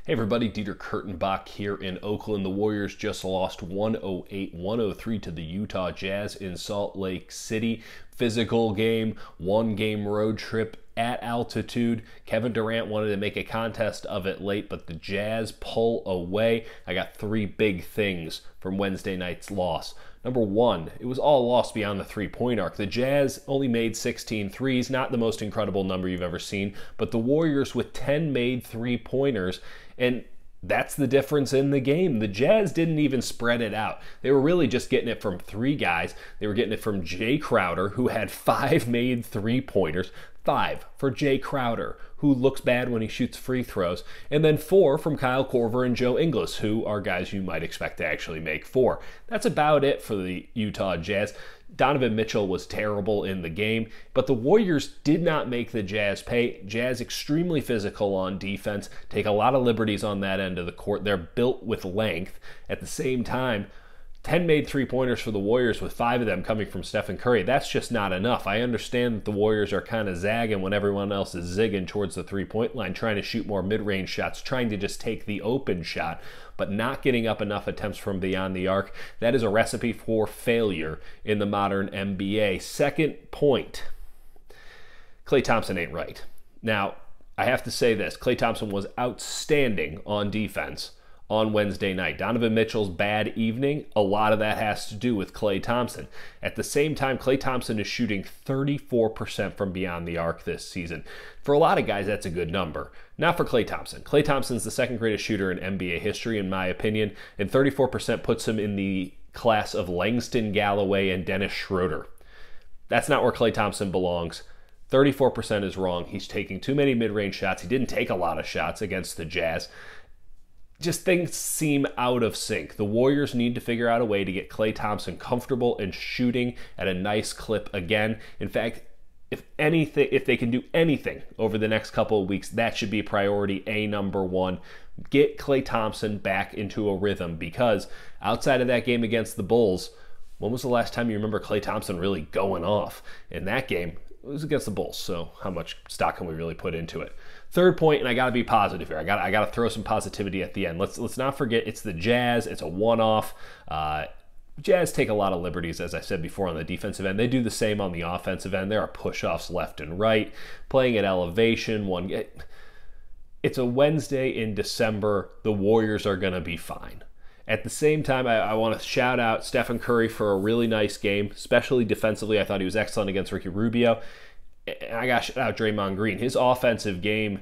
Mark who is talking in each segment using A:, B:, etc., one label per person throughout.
A: Hey everybody, Dieter Kurtenbach here in Oakland. The Warriors just lost 108-103 to the Utah Jazz in Salt Lake City. Physical game, one-game road trip at altitude. Kevin Durant wanted to make a contest of it late, but the Jazz pull away. I got three big things from Wednesday night's loss. Number one, it was all lost beyond the three-point arc. The Jazz only made 16 threes, not the most incredible number you've ever seen, but the Warriors with 10 made three-pointers, and that's the difference in the game. The Jazz didn't even spread it out. They were really just getting it from three guys. They were getting it from Jay Crowder, who had 5 made three-pointers. 5 for Jay Crowder, who looks bad when he shoots free throws, and then 4 from Kyle Korver and Joe Ingles, who are guys you might expect to actually make 4. That's about it for the Utah Jazz. Donovan Mitchell was terrible in the game, but the Warriors did not make the Jazz pay. Jazz extremely physical on defense, take a lot of liberties on that end of the court. They're built with length. At the same time, 10 made three-pointers for the Warriors with 5 of them coming from Stephen Curry. That's just not enough. I understand that the Warriors are kind of zagging when everyone else is zigging towards the three-point line, trying to shoot more mid-range shots, trying to just take the open shot, but not getting up enough attempts from beyond the arc. That is a recipe for failure in the modern NBA. Second point, Klay Thompson ain't right. Now, I have to say this. Klay Thompson was outstanding on defense on Wednesday night. Donovan Mitchell's bad evening, a lot of that has to do with Klay Thompson. At the same time, Klay Thompson is shooting 34% from beyond the arc this season. For a lot of guys, that's a good number. Not for Klay Thompson. Klay Thompson's the second greatest shooter in NBA history, in my opinion, and 34% puts him in the class of Langston Galloway and Dennis Schroeder. That's not where Klay Thompson belongs. 34% is wrong. He's taking too many mid-range shots. He didn't take a lot of shots against the Jazz. Just things seem out of sync. The Warriors need to figure out a way to get Klay Thompson comfortable and shooting at a nice clip again. In fact, if they can do anything over the next couple of weeks, that should be priority A number one. Get Klay Thompson back into a rhythm, because outside of that game against the Bulls, when was the last time you remember Klay Thompson really going off? In that game, it was against the Bulls, so how much stock can we really put into it? Third point, and I got to be positive here. I got to throw some positivity at the end. Let's not forget it's the Jazz. It's a one-off. Jazz take a lot of liberties, as I said before, on the defensive end. They do the same on the offensive end. There are push-offs left and right, playing at elevation. It's a Wednesday in December. The Warriors are going to be fine. At the same time, I want to shout out Stephen Curry for a really nice game, especially defensively. I thought he was excellent against Ricky Rubio. And I got to shout out Draymond Green. His offensive game,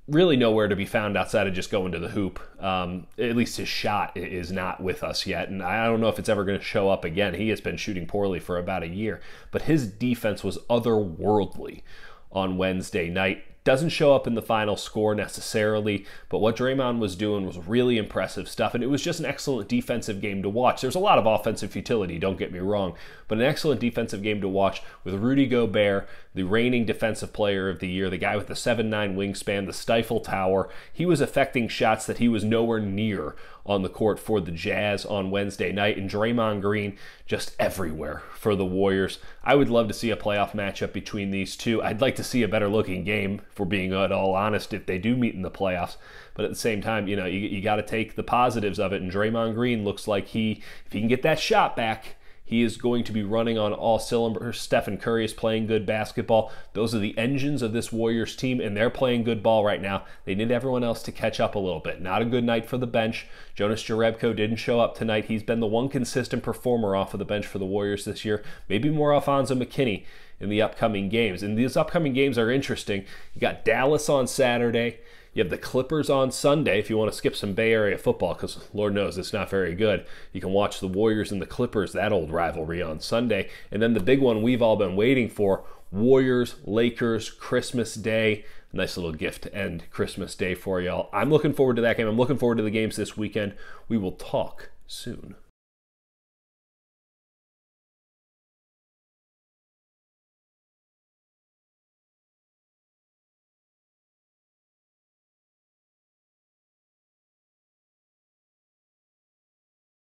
A: really nowhere to be found outside of just going to the hoop. At least his shot is not with us yet, and I don't know if it's ever going to show up again. He has been shooting poorly for about a year, but his defense was otherworldly on Wednesday night. Doesn't show up in the final score necessarily, but what Draymond was doing was really impressive stuff, and it was just an excellent defensive game to watch. There's a lot of offensive futility, don't get me wrong, but an excellent defensive game to watch with Rudy Gobert, the reigning defensive player of the year, the guy with the 7'9" wingspan, the Stifle Tower. He was affecting shots that he was nowhere near on the court for the Jazz on Wednesday night, and Draymond Green just everywhere for the Warriors. I would love to see a playoff matchup between these two. I'd like to see a better looking game, for being at all honest, if they do meet in the playoffs. But at the same time, you got to take the positives of it, and Draymond Green looks like if he can get that shot back, he is going to be running on all cylinders. Stephen Curry is playing good basketball. Those are the engines of this Warriors team, and they're playing good ball right now. They need everyone else to catch up a little bit. Not a good night for the bench. Jonas Jerebko didn't show up tonight. He's been the one consistent performer off of the bench for the Warriors this year. Maybe more Alfonso McKinney in the upcoming games. And these upcoming games are interesting. You got Dallas on Saturday. You have the Clippers on Sunday if you want to skip some Bay Area football, because Lord knows it's not very good. You can watch the Warriors and the Clippers, that old rivalry, on Sunday. And then the big one we've all been waiting for, Warriors, Lakers, Christmas Day. A nice little gift to end Christmas Day for y'all. I'm looking forward to that game. I'm looking forward to the games this weekend. We will talk soon.